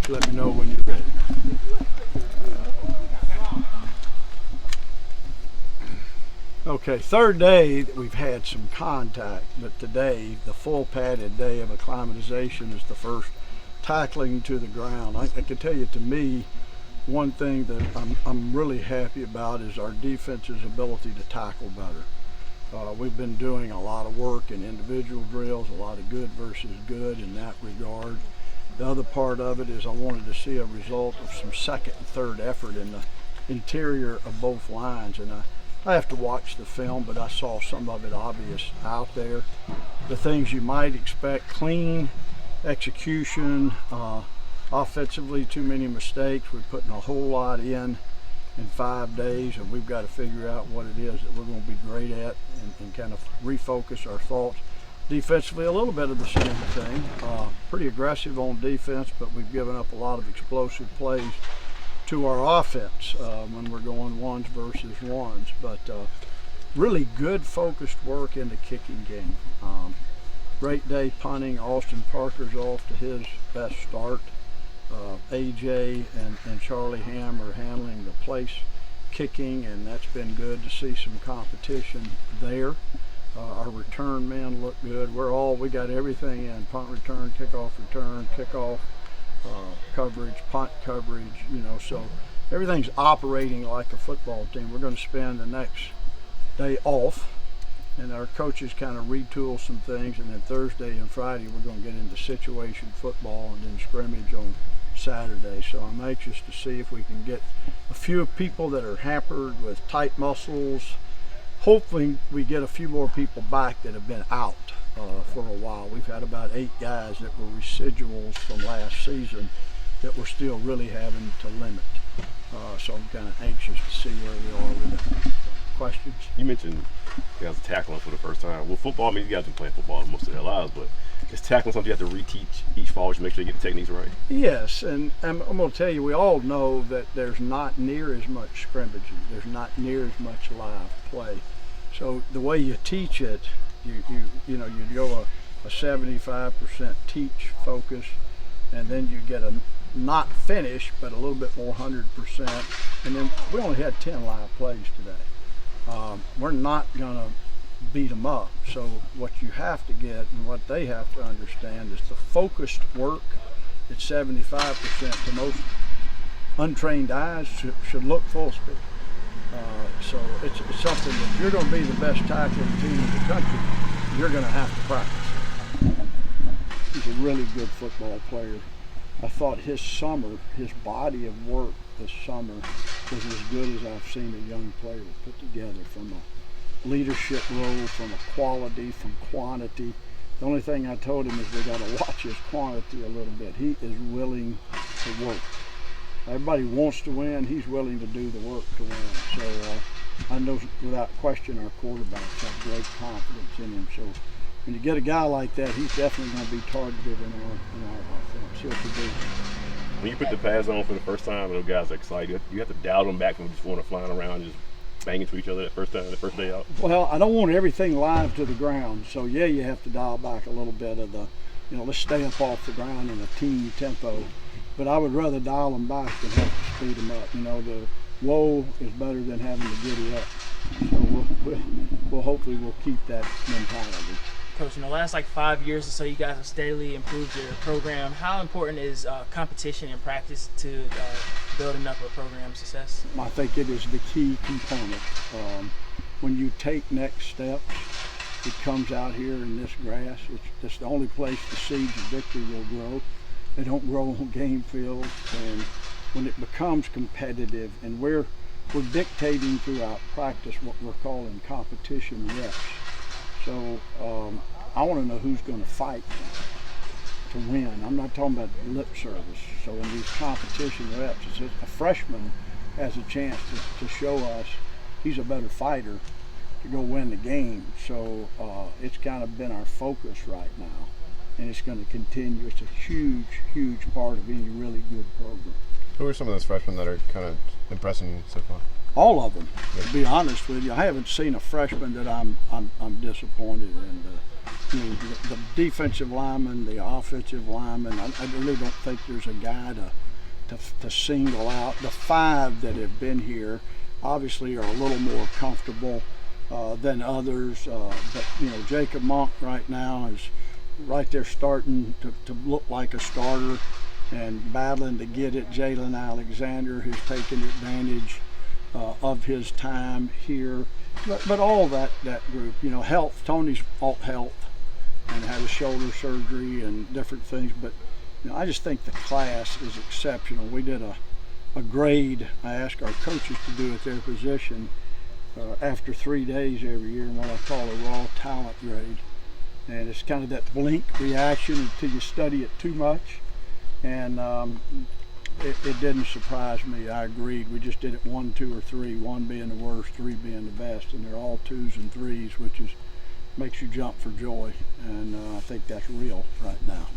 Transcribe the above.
Let me know when you're ready. Okay, third day that we've had some contact, but today, the full padded day of acclimatization, is the first tackling to the ground. I can tell you, to me, one thing that I'm really happy about is our defense's ability to tackle better. We've been doing a lot of work in individual drills, a lot of good versus good in that regard. The other part of it is I wanted to see a result of some second and third effort in the interior of both lines, and I have to watch the film, but I saw some of it obvious out there. The things you might expect: clean execution, offensively too many mistakes. We're putting a whole lot in 5 days, and we've got to figure out what it is that we're going to be great at and kind of refocus our thoughts. Defensively, a little bit of the same thing. Pretty aggressive on defense, but we've given up a lot of explosive plays to our offense when we're going ones versus ones. But really good focused work in the kicking game. Great day punting. Austin Parker's off to his best start. AJ and Charlie Ham are handling the place kicking, and that's been good to see some competition there. Our return men look good. We got everything in: punt return, kickoff, coverage, punt coverage, so everything's operating like a football team. We're going to spend the next day off, and our coaches kind of retool some things, and then Thursday and Friday we're going to get into situation football and then scrimmage on Saturday. So I'm anxious to see if we can get a few people that are hampered with tight muscles. Hopefully we get a few more people back that have been out for a while. We've had about 8 guys that were residuals from last season that we're still really having to limit. So I'm kind of anxious to see where we are with it. Questions? You mentioned you guys tackling for the first time. Well, football, I mean, you guys have been playing football most of their lives, but is tackling something you have to reteach each fall to make sure you get the techniques right? Yes, and I'm going to tell you, we all know that there's not near as much scrimmaging. There's not near as much live play. So the way you teach it, you go a 75% teach focus, and then you get a not finish, but a little bit more 100%. And then we only had 10 live plays today. We're not going to beat them up. So what you have to get, and what they have to understand, is the focused work at 75% to most untrained eyes should look full speed. So it's something that if you're going to be the best tackling team in the country, you're going to have to practice. He's a really good football player. I thought his body of work this summer was as good as I've seen a young player put together, from a leadership role, from a quality, from quantity. The only thing I told him is we got to watch his quantity a little bit. He is willing to work. Everybody wants to win. He's willing to do the work to win. So I know without question our quarterbacks have great confidence in him. So when you get a guy like that, he's definitely going to be targeted in our offense. He'll produce. When you put the pads on for the first time and those guys are excited, you have to dial them back from just want to flying around just banging to each other the first day out? Well, I don't want everything live to the ground. So yeah, you have to dial back a little bit of the, let's stay up off the ground in a teeny tempo. But I would rather dial them back than have to speed them up. The whoa is better than having to giddy up. So we'll hopefully keep that mentality. Coach, in the last 5 years or so, you guys have steadily improved your program. How important is competition and practice to building up a program success? I think it is the key component. When you take next steps, it comes out here in this grass. It's the only place the seeds of victory will grow. They don't grow on game fields, and when it becomes competitive, and we're dictating throughout practice what we're calling competition reps. So I want to know who's going to fight to win. I'm not talking about lip service. So in these competition reps, it's just a freshman has a chance to show us he's a better fighter to go win the game. So it's kind of been our focus right now. And it's going to continue. It's a huge, huge part of any really good program. Who are some of those freshmen that are kind of impressing you so far? All of them, to be honest with you. I haven't seen a freshman that I'm disappointed in. I mean, the defensive lineman, the offensive lineman, I really don't think there's a guy to single out. The 5 that have been here obviously are a little more comfortable than others, but Jacob Monk right now is right there starting to look like a starter and battling to get it. Jalen Alexander has taken advantage of his time here, but all that group, health. Tony's fought health and had a shoulder surgery and different things, but I just think the class is exceptional. We did a grade. I ask our coaches to do at their position after 3 days every year, what I call a raw talent grade, and it's kind of that blink reaction until you study it too much, and it didn't surprise me. I agreed. We just did it 1, 2, or 3. 1 being the worst, 3 being the best, and they're all 2s and 3s, which makes you jump for joy, and I think that's real right now.